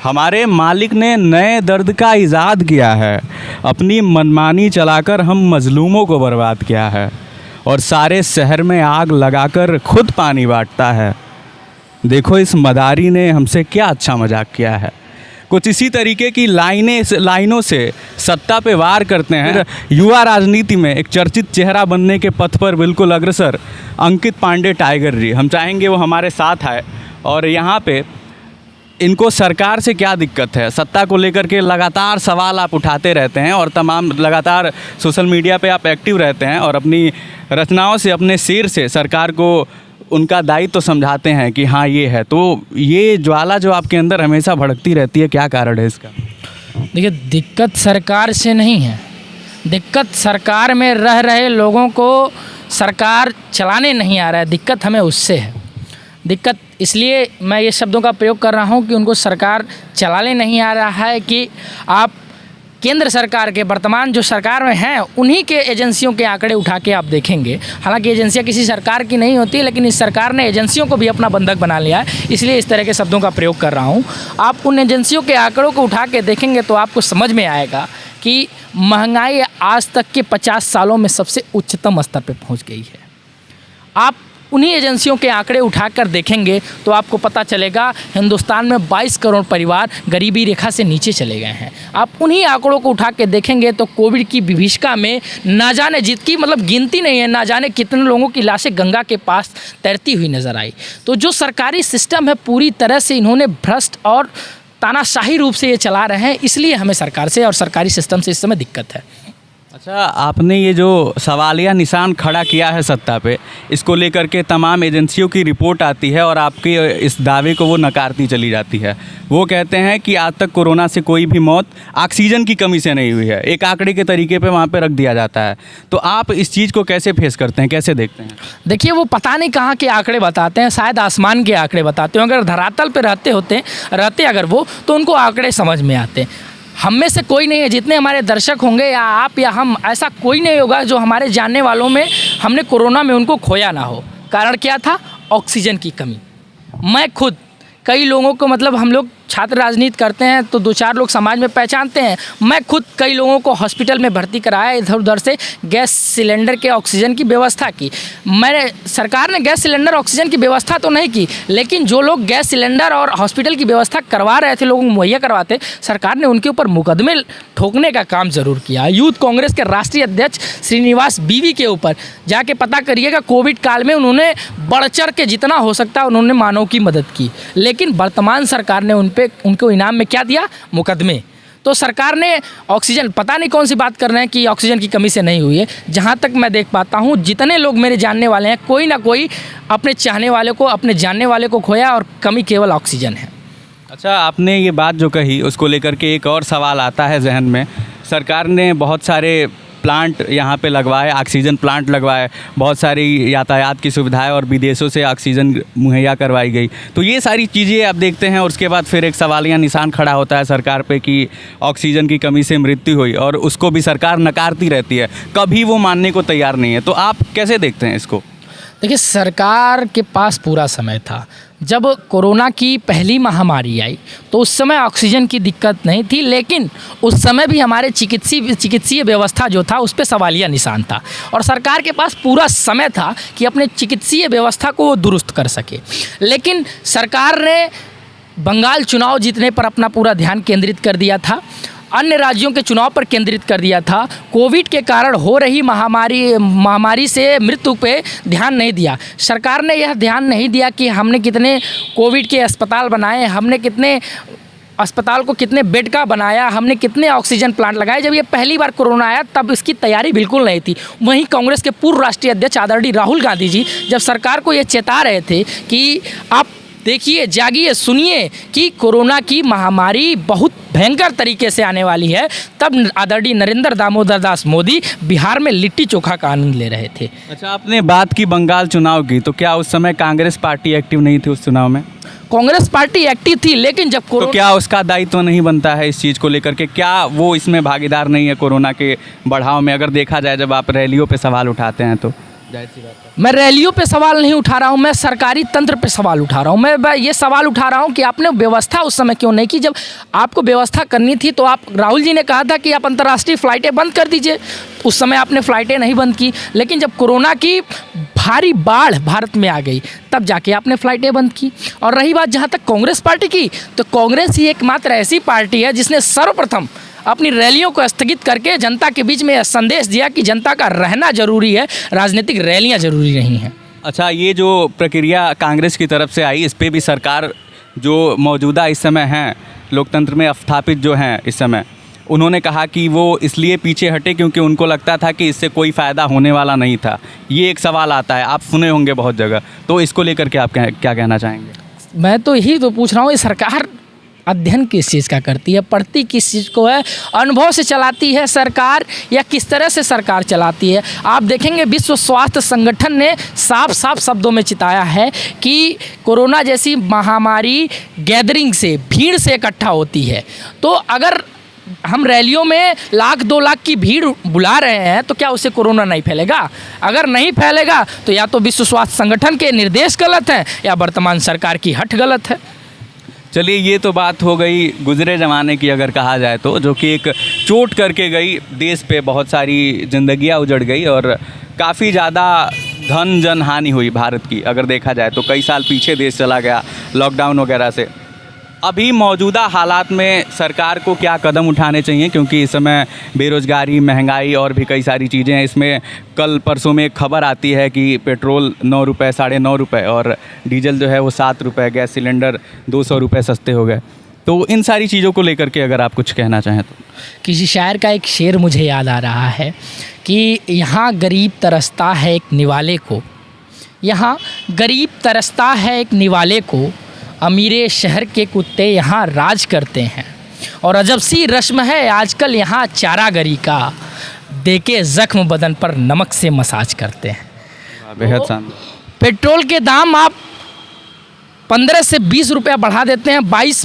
हमारे मालिक ने नए दर्द का इजाद किया है, अपनी मनमानी चलाकर हम मजलूमों को बर्बाद किया है, और सारे शहर में आग लगाकर खुद पानी बांटता है। देखो इस मदारी ने हमसे क्या अच्छा मजाक किया है। कुछ इसी तरीके की लाइनों से सत्ता पे वार करते हैं। युवा राजनीति में एक चर्चित चेहरा बनने के पथ पर बिल्कुल अग्रसर अंकित पांडे टाइगर जी, हम चाहेंगे वो हमारे साथ आए और यहाँ पे इनको सरकार से क्या दिक्कत है, सत्ता को लेकर के लगातार सवाल आप उठाते रहते हैं और तमाम लगातार सोशल मीडिया पे आप एक्टिव रहते हैं और अपनी रचनाओं से, अपने शेर से सरकार को उनका दायित्व तो समझाते हैं कि हाँ ये है। तो ये ज्वाला जो आपके अंदर हमेशा भड़कती रहती है, क्या कारण है इसका? देखिए, दिक्कत सरकार से नहीं है, दिक्कत सरकार में रह रहे लोगों को सरकार चलाने नहीं आ रहा है, दिक्कत हमें उससे है। दिक्कत इसलिए मैं ये शब्दों का प्रयोग कर रहा हूँ कि उनको सरकार चलाने नहीं आ रहा है कि आप केंद्र सरकार के वर्तमान जो सरकार में हैं उन्हीं के एजेंसियों के आंकड़े उठा के आप देखेंगे। हालांकि एजेंसियां किसी सरकार की नहीं होती, लेकिन इस सरकार ने एजेंसियों को भी अपना बंधक बना लिया है, इसलिए इस तरह के शब्दों का प्रयोग कर रहा हूं। आप उन एजेंसियों के आंकड़ों को उठा के देखेंगे तो आपको समझ में आएगा कि महंगाई आज तक के 50 सालों में सबसे उच्चतम स्तर पर पहुँच गई है। आप उन्हीं एजेंसियों के आंकड़े उठाकर देखेंगे तो आपको पता चलेगा हिंदुस्तान में 22 करोड़ परिवार गरीबी रेखा से नीचे चले गए हैं। आप उन्हीं आंकड़ों को उठा के देखेंगे तो कोविड की विभीषिका में ना जाने जितकी गिनती नहीं है, ना जाने कितने लोगों की लाशें गंगा के पास तैरती हुई नज़र आई। तो जो सरकारी सिस्टम है पूरी तरह से इन्होंने भ्रष्ट और तानाशाही रूप से ये चला रहे हैं, इसलिए हमें सरकार से और सरकारी सिस्टम से इस समय दिक्कत है। अच्छा, आपने ये जो सवालिया निशान खड़ा किया है सत्ता पे, इसको लेकर के तमाम एजेंसियों की रिपोर्ट आती है और आपके इस दावे को वो नकारती चली जाती है। वो कहते हैं कि आज तक कोरोना से कोई भी मौत ऑक्सीजन की कमी से नहीं हुई है, एक आंकड़े के तरीके पे वहाँ पे रख दिया जाता है। तो आप इस चीज़ को कैसे फेस करते हैं, कैसे देखते हैं? देखिए, वो पता नहीं कहाँ के आंकड़े बताते हैं, शायद आसमान के आंकड़े बताते हो। अगर धरातल पर रहते अगर वो, तो उनको आंकड़े समझ में आते हैं। हम में से कोई नहीं है, जितने हमारे दर्शक होंगे या आप या हम, ऐसा कोई नहीं होगा जो हमारे जानने वालों में हमने कोरोना में उनको खोया ना हो। कारण क्या था? ऑक्सीजन की कमी। मैं खुद कई लोगों को हम लोग छात्र राजनीति करते हैं तो 2-4 लोग समाज में पहचानते हैं। मैं खुद कई लोगों को हॉस्पिटल में भर्ती कराया, इधर उधर से गैस सिलेंडर के ऑक्सीजन की व्यवस्था की। सरकार ने गैस सिलेंडर ऑक्सीजन की व्यवस्था तो नहीं की, लेकिन जो लोग गैस सिलेंडर और हॉस्पिटल की व्यवस्था करवा रहे थे, लोगों को मुहैया करवाते, सरकार ने उनके ऊपर मुकदमे ठोकने का काम ज़रूर किया। यूथ कांग्रेस के राष्ट्रीय अध्यक्ष श्रीनिवास बीवी के ऊपर जाके पता करिएगा, कोविड काल में उन्होंने बढ़ चढ़ के जितना हो सकता है उन्होंने मानव की मदद की, लेकिन वर्तमान सरकार ने उनको इनाम में क्या दिया? मुकदमे। तो सरकार ने ऑक्सीजन, पता नहीं कौन सी बात कर रहे हैं कि ऑक्सीजन की कमी से नहीं हुई है। जहाँ तक मैं देख पाता हूँ, जितने लोग मेरे जानने वाले हैं, कोई ना कोई अपने चाहने वाले को, अपने जानने वाले को खोया, और कमी केवल ऑक्सीजन है। अच्छा, आपने ये बात जो कही उसको लेकर के एक और सवाल आता है जहन में। सरकार ने बहुत सारे प्लांट यहाँ पे लगवाए, ऑक्सीजन प्लांट लगवाए, बहुत सारी यातायात की सुविधाएं और विदेशों से ऑक्सीजन मुहैया करवाई गई। तो ये सारी चीज़ें आप देखते हैं और उसके बाद फिर एक सवालिया निशान खड़ा होता है सरकार पे कि ऑक्सीजन की कमी से मृत्यु हुई, और उसको भी सरकार नकारती रहती है, कभी वो मानने को तैयार नहीं है। तो आप कैसे देखते हैं इसको? देखिए, सरकार के पास पूरा समय था। जब कोरोना की पहली महामारी आई तो उस समय ऑक्सीजन की दिक्कत नहीं थी, लेकिन उस समय भी हमारे चिकित्सीय व्यवस्था जो था उस पर सवालिया निशान था, और सरकार के पास पूरा समय था कि अपने चिकित्सीय व्यवस्था को वो दुरुस्त कर सके। लेकिन सरकार ने बंगाल चुनाव जीतने पर अपना पूरा ध्यान केंद्रित कर दिया था, अन्य राज्यों के चुनाव पर केंद्रित कर दिया था, कोविड के कारण हो रही महामारी से मृत्यु पे ध्यान नहीं दिया। सरकार ने यह ध्यान नहीं दिया कि हमने कितने कोविड के अस्पताल बनाए, हमने कितने अस्पताल को कितने बेड का बनाया, हमने कितने ऑक्सीजन प्लांट लगाए। जब ये पहली बार कोरोना आया तब इसकी तैयारी बिल्कुल नहीं थी। वहीं कांग्रेस के पूर्व राष्ट्रीय अध्यक्ष आदरणीय राहुल गांधी जी जब सरकार को ये चेता रहे थे कि आप देखिए, जागिए, सुनिए कि कोरोना की महामारी बहुत भयंकर तरीके से आने वाली है, तब आदरणीय नरेंद्र दामोदर दास मोदी बिहार में लिट्टी चोखा का आनंद ले रहे थे। अच्छा, आपने बात की बंगाल चुनाव की, तो क्या उस समय कांग्रेस पार्टी एक्टिव नहीं थी उस चुनाव में? कांग्रेस पार्टी एक्टिव थी, लेकिन जब तो क्या उसका दायित्व नहीं बनता है इस चीज़ को लेकर के? क्या वो इसमें भागीदार नहीं है कोरोना के बढ़ाव में? अगर देखा जाए, जब आप रैलियों पे सवाल उठाते हैं तो जाहिर सी बात है। मैं रैलियों पे सवाल नहीं उठा रहा हूँ, मैं सरकारी तंत्र पे सवाल उठा रहा हूँ। मैं ये सवाल उठा रहा हूँ कि आपने व्यवस्था उस समय क्यों नहीं की। जब आपको व्यवस्था करनी थी तो आप, राहुल जी ने कहा था कि आप अंतर्राष्ट्रीय फ़्लाइटें बंद कर दीजिए, उस समय आपने फ़्लाइटें नहीं बंद की। लेकिन जब कोरोना की भारी बाढ़ भारत में आ गई तब जाके आपने फ़्लाइटें बंद की। और रही बात जहाँ तक कांग्रेस पार्टी की, तो कांग्रेस ही एकमात्र ऐसी पार्टी है जिसने सर्वप्रथम अपनी रैलियों को स्थगित करके जनता के बीच में यह संदेश दिया कि जनता का रहना जरूरी है, राजनीतिक रैलियां जरूरी नहीं हैं। अच्छा, ये जो प्रक्रिया कांग्रेस की तरफ से आई, इस पे भी सरकार जो मौजूदा इस समय हैं, लोकतंत्र में स्थापित जो हैं इस समय, उन्होंने कहा कि वो इसलिए पीछे हटे क्योंकि उनको लगता था कि इससे कोई फ़ायदा होने वाला नहीं था। ये एक सवाल आता है, आप सुने होंगे बहुत जगह, तो इसको लेकर के आप क्या कहना चाहेंगे? मैं तो यही तो पूछ रहा हूँ, ये सरकार अध्ययन किस चीज़ का करती है, पढ़ती किस चीज़ को है, अनुभव से चलाती है सरकार या किस तरह से सरकार चलाती है? आप देखेंगे विश्व स्वास्थ्य संगठन ने साफ साफ शब्दों में चिताया है कि कोरोना जैसी महामारी गैदरिंग से, भीड़ से इकट्ठा होती है। तो अगर हम रैलियों में 1-2 लाख की भीड़ बुला रहे हैं तो क्या उससे कोरोना नहीं फैलेगा? अगर नहीं फैलेगा तो या तो विश्व स्वास्थ्य संगठन के निर्देश गलत हैं या वर्तमान सरकार की हठ गलत है। चलिए, ये तो बात हो गई गुजरे ज़माने की, अगर कहा जाए तो, जो कि एक चोट करके गई, देश पे बहुत सारी ज़िंदगियाँ उजड़ गई और काफ़ी ज़्यादा धन जन हानि हुई भारत की। अगर देखा जाए तो कई साल पीछे देश चला गया लॉकडाउन वगैरह से। अभी मौजूदा हालात में सरकार को क्या कदम उठाने चाहिए, क्योंकि इस समय बेरोज़गारी, महंगाई और भी कई सारी चीज़ें हैं। इसमें कल परसों में एक खबर आती है कि पेट्रोल 9 रुपये, 9.5 रुपये और डीजल जो है वो 7 रुपये, गैस सिलेंडर 200 रुपये सस्ते हो गए। तो इन सारी चीज़ों को लेकर के अगर आप कुछ कहना चाहें तो। किसी शायर का एक शेर मुझे याद आ रहा है कि यहाँ गरीब तरसता है एक निवाले को, यहाँ गरीब तरसता है एक निवाले को, अमीरे शहर के कुत्ते यहाँ राज करते हैं, और अजब सी रस्म है आजकल यहाँ चारागरी का, देके ज़ख्म बदन पर नमक से मसाज करते हैं। बेहद शानदार। पेट्रोल के दाम आप 15 से 20 रुपया बढ़ा देते हैं। 10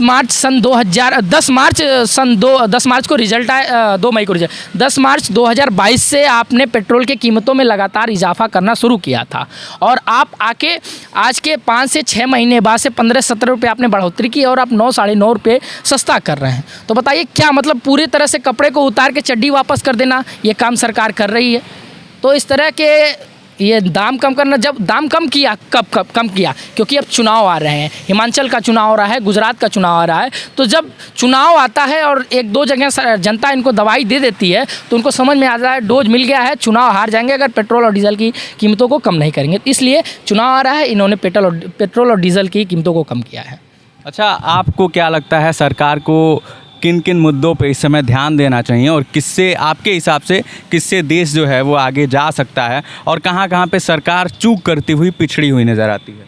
मार्च को रिजल्ट आया, 2 मई को रिजल्ट, 10 मार्च 2022 से आपने पेट्रोल के कीमतों में लगातार इजाफा करना शुरू किया था और आप आके आज के 5 से 6 महीने बाद से 15-17 रुपये आपने बढ़ोतरी की और आप 9-9.5 रुपये सस्ता कर रहे हैं। तो बताइए क्या मतलब, पूरी तरह से कपड़े को उतार के चड्डी वापस कर देना, ये काम सरकार कर रही है? तो इस तरह के ये दाम कम करना, जब दाम कम किया, कब कम किया? क्योंकि अब चुनाव आ रहे हैं, हिमाचल का चुनाव हो रहा है, गुजरात का चुनाव आ रहा है। तो जब चुनाव आता है और 1-2 जगह जनता इनको दवाई दे देती है तो उनको समझ में आता है डोज मिल गया है, चुनाव हार जाएंगे अगर पेट्रोल और डीजल की कीमतों को कम नहीं करेंगे। इसलिए चुनाव आ रहा है, इन्होंने पेट्रोल और डीजल की कीमतों को कम किया है। अच्छा, आपको क्या लगता है सरकार को किन किन मुद्दों पे इस समय ध्यान देना चाहिए और किससे, आपके हिसाब से किससे देश जो है वो आगे जा सकता है, और कहाँ कहाँ पे सरकार चूक करती हुई, पिछड़ी हुई नज़र आती है?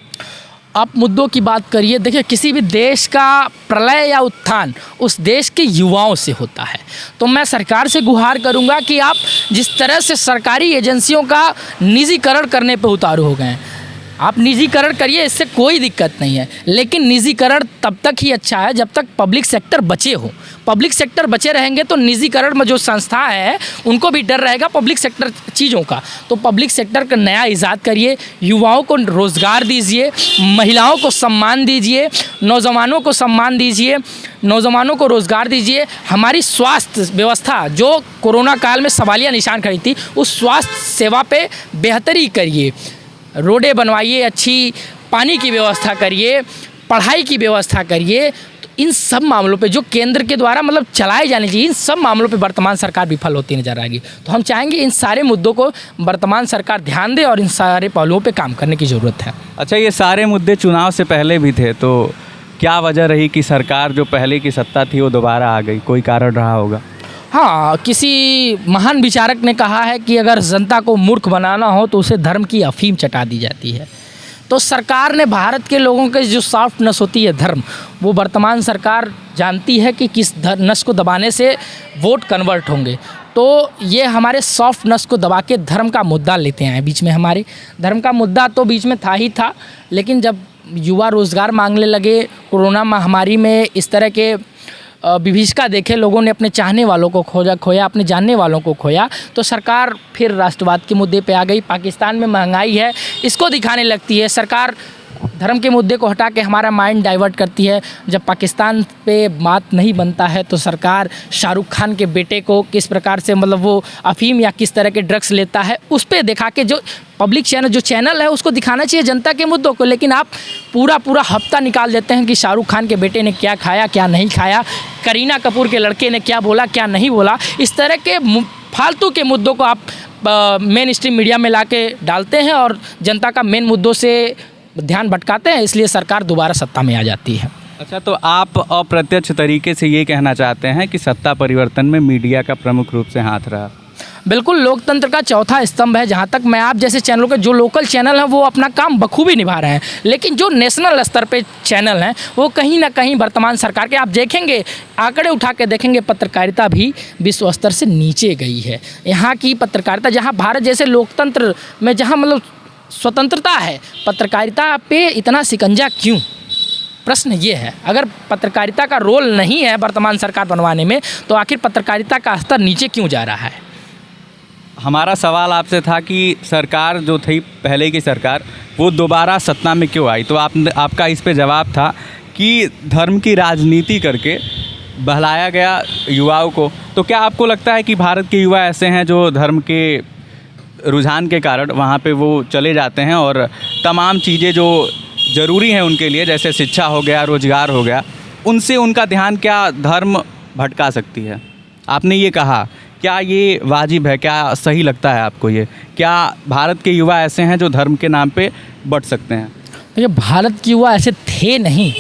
आप मुद्दों की बात करिए, देखिए किसी भी देश का प्रलय या उत्थान उस देश के युवाओं से होता है। तो मैं सरकार से गुहार करूंगा कि आप जिस तरह से सरकारी एजेंसियों का निजीकरण करने पे उतारू हो गए हैं, आप निजीकरण करिए, इससे कोई दिक्कत नहीं है, लेकिन निजीकरण तब तक ही अच्छा है जब तक पब्लिक सेक्टर बचे हो। पब्लिक सेक्टर बचे रहेंगे तो निजीकरण में जो संस्था है उनको भी डर रहेगा पब्लिक सेक्टर चीज़ों का। तो पब्लिक सेक्टर का नया ईजाद करिए, युवाओं को रोज़गार दीजिए, महिलाओं को सम्मान दीजिए, नौजवानों को सम्मान दीजिए, नौजवानों को रोज़गार दीजिए। हमारी स्वास्थ्य व्यवस्था जो कोरोना काल में सवालिया निशान खड़ी थी, उस स्वास्थ्य सेवा पे बेहतरी करिए, रोडें बनवाइए, अच्छी पानी की व्यवस्था करिए, पढ़ाई की व्यवस्था करिए। तो इन सब मामलों पे जो केंद्र के द्वारा मतलब चलाए जाने चाहिए, इन सब मामलों पे वर्तमान सरकार विफल होती नजर आएगी। तो हम चाहेंगे इन सारे मुद्दों को वर्तमान सरकार ध्यान दे और इन सारे पहलुओं पे काम करने की ज़रूरत है। अच्छा, ये सारे मुद्दे चुनाव से पहले भी थे, तो क्या वजह रही कि सरकार जो पहले की सत्ता थी वो दोबारा आ गई? कोई कारण रहा होगा? हाँ, किसी महान विचारक ने कहा है कि अगर जनता को मूर्ख बनाना हो तो उसे धर्म की अफीम चटा दी जाती है। तो सरकार ने भारत के लोगों के जो सॉफ्टनेस होती है धर्म, वो वर्तमान सरकार जानती है कि किस नस को दबाने से वोट कन्वर्ट होंगे। तो ये हमारे सॉफ्ट नस को दबा के धर्म का मुद्दा लेते हैं बीच में। हमारे धर्म का मुद्दा तो बीच में था ही था, लेकिन जब युवा रोज़गार मांगने लगे, कोरोना महामारी में इस तरह के विभीषिका देखे, लोगों ने अपने चाहने वालों को खोया, अपने जानने वालों को खोया, तो सरकार फिर राष्ट्रवाद के मुद्दे पे आ गई। पाकिस्तान में महंगाई है, इसको दिखाने लगती है। सरकार धर्म के मुद्दे को हटा के हमारा माइंड डाइवर्ट करती है। जब पाकिस्तान पे बात नहीं बनता है तो सरकार शाहरुख खान के बेटे को किस प्रकार से मतलब वो अफीम या किस तरह के ड्रग्स लेता है, उस पर दिखा के जो पब्लिक चैनल है उसको दिखाना चाहिए जनता के मुद्दों को। लेकिन आप पूरा हफ्ता निकाल देते हैं कि शाहरुख खान के बेटे ने क्या खाया, क्या नहीं खाया, करीना कपूर के लड़के ने क्या बोला, क्या नहीं बोला। इस तरह के फालतू के मुद्दों को आप मेन स्ट्रीम मीडिया में ला के डालते हैं और जनता का मेन मुद्दों से ध्यान भटकाते हैं, इसलिए सरकार दोबारा सत्ता में आ जाती है। अच्छा, तो आप अप्रत्यक्ष तरीके से ये कहना चाहते हैं कि सत्ता परिवर्तन में मीडिया का प्रमुख रूप से हाथ रहा? बिल्कुल, लोकतंत्र का चौथा स्तंभ है। जहाँ तक मैं आप जैसे चैनलों के जो लोकल चैनल हैं वो अपना काम बखूबी निभा रहे हैं, लेकिन जो नेशनल स्तर पे चैनल हैं वो कहीं ना कहीं वर्तमान सरकार के, आप देखेंगे आंकड़े उठा के देखेंगे, पत्रकारिता भी विश्व स्तर से नीचे गई है। यहाँ की पत्रकारिता, जहाँ भारत जैसे लोकतंत्र में जहाँ मतलब स्वतंत्रता है, पत्रकारिता पे इतना शिकंजा क्यों? प्रश्न ये है। अगर पत्रकारिता का रोल नहीं है वर्तमान सरकार बनवाने में, तो आखिर पत्रकारिता का स्तर नीचे क्यों जा रहा है? हमारा सवाल आपसे था कि सरकार जो थी पहले की सरकार, वो दोबारा सत्ता में क्यों आई? तो आपका इस पे जवाब था कि धर्म की राजनीति करके बहलाया गया युवाओं को। तो क्या आपको लगता है कि भारत के युवा ऐसे हैं जो धर्म के रुझान के कारण वहाँ पे वो चले जाते हैं और तमाम चीज़ें जो ज़रूरी हैं उनके लिए, जैसे शिक्षा हो गया, रोज़गार हो गया, उनसे उनका ध्यान क्या धर्म भटका सकती है? आपने ये कहा, क्या ये वाजिब है? क्या सही लगता है आपको ये? क्या भारत के युवा ऐसे हैं जो धर्म के नाम पे बट सकते हैं? देखिए, भारत के युवा ऐसे थे नहीं,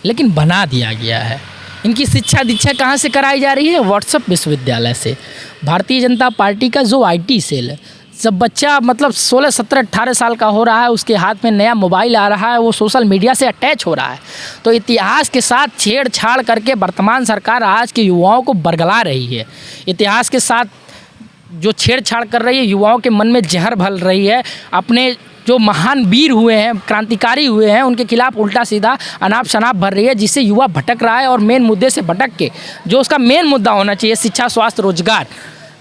लेकिन बना दिया गया है। इनकी शिक्षा दीक्षा कहाँ से कराई जा रही है? व्हाट्सएप विश्वविद्यालय से। भारतीय जनता पार्टी का जो IT सेल है, जब बच्चा मतलब 16, 17, 18 साल का हो रहा है, उसके हाथ में नया मोबाइल आ रहा है, वो सोशल मीडिया से अटैच हो रहा है, तो इतिहास के साथ छेड़छाड़ करके वर्तमान सरकार आज के युवाओं को बरगला रही है। इतिहास के साथ जो छेड़छाड़ कर रही है, युवाओं के मन में जहर भर रही है। अपने जो महान वीर हुए हैं, क्रांतिकारी हुए हैं, उनके खिलाफ उल्टा सीधा अनाप शनाप भर रही है, जिससे युवा भटक रहा है। और मेन मुद्दे से भटक के, जो उसका मेन मुद्दा होना चाहिए शिक्षा, स्वास्थ्य, रोजगार,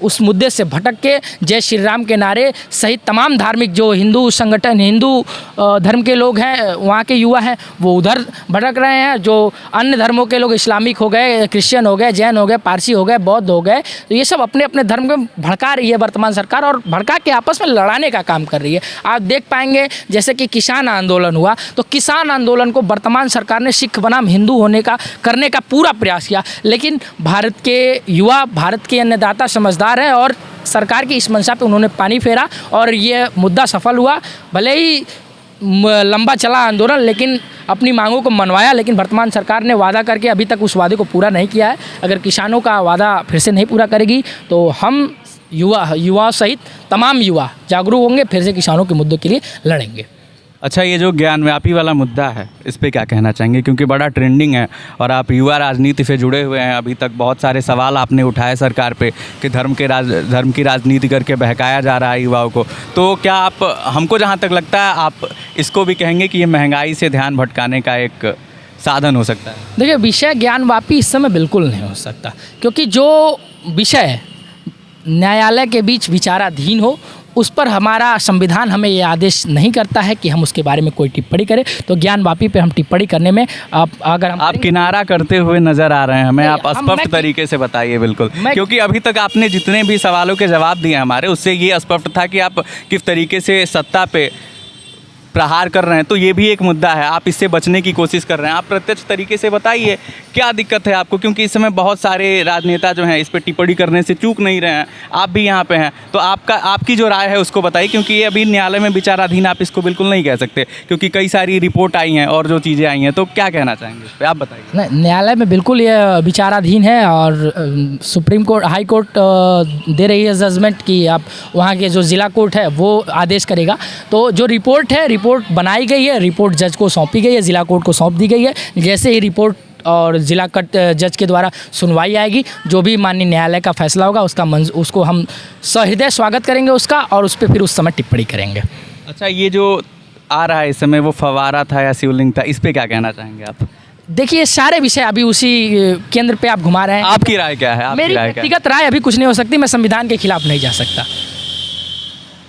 उस मुद्दे से भटक के जय श्री राम के नारे सहित तमाम धार्मिक जो हिंदू संगठन, हिंदू धर्म के लोग हैं, वहाँ के युवा हैं, वो उधर भटक रहे हैं। जो अन्य धर्मों के लोग, इस्लामिक हो गए, क्रिश्चियन हो गए, जैन हो गए, पारसी हो गए, बौद्ध हो गए, तो ये सब अपने अपने धर्म को भड़का रही है वर्तमान सरकार, और भड़का के आपस में लड़ाने का काम कर रही है। आप देख पाएंगे जैसे कि किसान आंदोलन हुआ, तो किसान आंदोलन को वर्तमान सरकार ने सिख बनाम हिंदू होने का करने का पूरा प्रयास किया, लेकिन भारत के युवा, भारत के अन्नदाता समझदार है और सरकार की इस मंशा पे उन्होंने पानी फेरा और ये मुद्दा सफल हुआ। भले ही लंबा चला आंदोलन, लेकिन अपनी मांगों को मनवाया, लेकिन वर्तमान सरकार ने वादा करके अभी तक उस वादे को पूरा नहीं किया है। अगर किसानों का वादा फिर से नहीं पूरा करेगी तो हम युवा सहित तमाम युवा जागरूक होंगे, फिर से किसानों के मुद्दों के लिए लड़ेंगे। अच्छा, ये जो ज्ञानव्यापी वाला मुद्दा है, इस पे क्या कहना चाहेंगे? क्योंकि बड़ा ट्रेंडिंग है और आप युवा राजनीति से जुड़े हुए हैं। अभी तक बहुत सारे सवाल आपने उठाए सरकार पे कि धर्म की राजनीति करके बहकाया जा रहा है युवाओं को। तो क्या आप, हमको जहाँ तक लगता है, आप इसको भी कहेंगे कि ये महंगाई से ध्यान भटकाने का एक साधन हो सकता है? देखिए, विषय ज्ञानव्यापी इस समय बिल्कुल नहीं हो सकता, क्योंकि जो विषय न्यायालय के बीच विचाराधीन हो, उस पर हमारा संविधान हमें ये आदेश नहीं करता है कि हम उसके बारे में कोई टिप्पणी करें। तो ज्ञानव्यापी पे हम टिप्पणी करने में आप किनारा करते हुए नज़र आ रहे हैं हमें। आप स्पष्ट तरीके से बताइए। बिल्कुल, क्योंकि अभी तक आपने जितने भी सवालों के जवाब दिए हमारे, उससे ये स्पष्ट था कि आप किस तरीके से सत्ता पे प्रहार कर रहे हैं। तो ये भी एक मुद्दा है, आप इससे बचने की कोशिश कर रहे हैं। आप प्रत्यक्ष तरीके से बताइए क्या दिक्कत है आपको, क्योंकि इस समय बहुत सारे राजनेता जो हैं इस पर टिप्पणी करने से चूक नहीं रहे हैं। आप भी यहाँ पे हैं, तो आपकी जो राय है उसको बताइए, क्योंकि ये अभी न्यायालय में विचाराधीन, आप इसको बिल्कुल नहीं कह सकते, क्योंकि कई सारी रिपोर्ट आई हैं और जो चीज़ें आई हैं। तो क्या कहना चाहेंगे इस पर, आप बताइए। नहीं, न्यायालय में बिल्कुल ये विचाराधीन है और सुप्रीम कोर्ट, हाई कोर्ट दे रही है जजमेंट कि आप वहाँ के जो ज़िला कोर्ट है वो आदेश करेगा। तो जो रिपोर्ट है, रिपोर्ट बनाई गई है, रिपोर्ट जज को सौंपी गई है, ज़िला कोर्ट को सौंप दी गई है। जैसे ही रिपोर्ट और ज़िला जज के द्वारा सुनवाई आएगी, जो भी माननीय न्यायालय का फैसला होगा उसको हम सहृदय स्वागत करेंगे उसका, और उस पर फिर उस समय टिप्पणी करेंगे। अच्छा, ये जो आ रहा है इस समय, वो फव्वारा था या शिवलिंग था, इस पर क्या कहना चाहेंगे आप? देखिए सारे विषय अभी उसी केंद्र पे आप घुमा रहे हैं। आपकी राय क्या है? आपकी मेरी राय क्या है? व्यक्तिगत राय अभी कुछ नहीं हो सकती, मैं संविधान के खिलाफ नहीं जा सकता।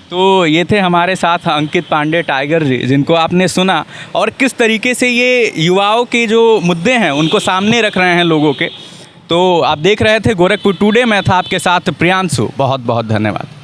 तो ये थे हमारे साथ अंकित पांडे टाइगर जी, जिनको आपने सुना और किस तरीके से ये युवाओं के जो मुद्दे हैं उनको सामने रख रहे हैं लोगों के। तो आप देख रहे थे गोरखपुर टुडे, मैं था आपके साथ प्रियांशु। बहुत बहुत धन्यवाद।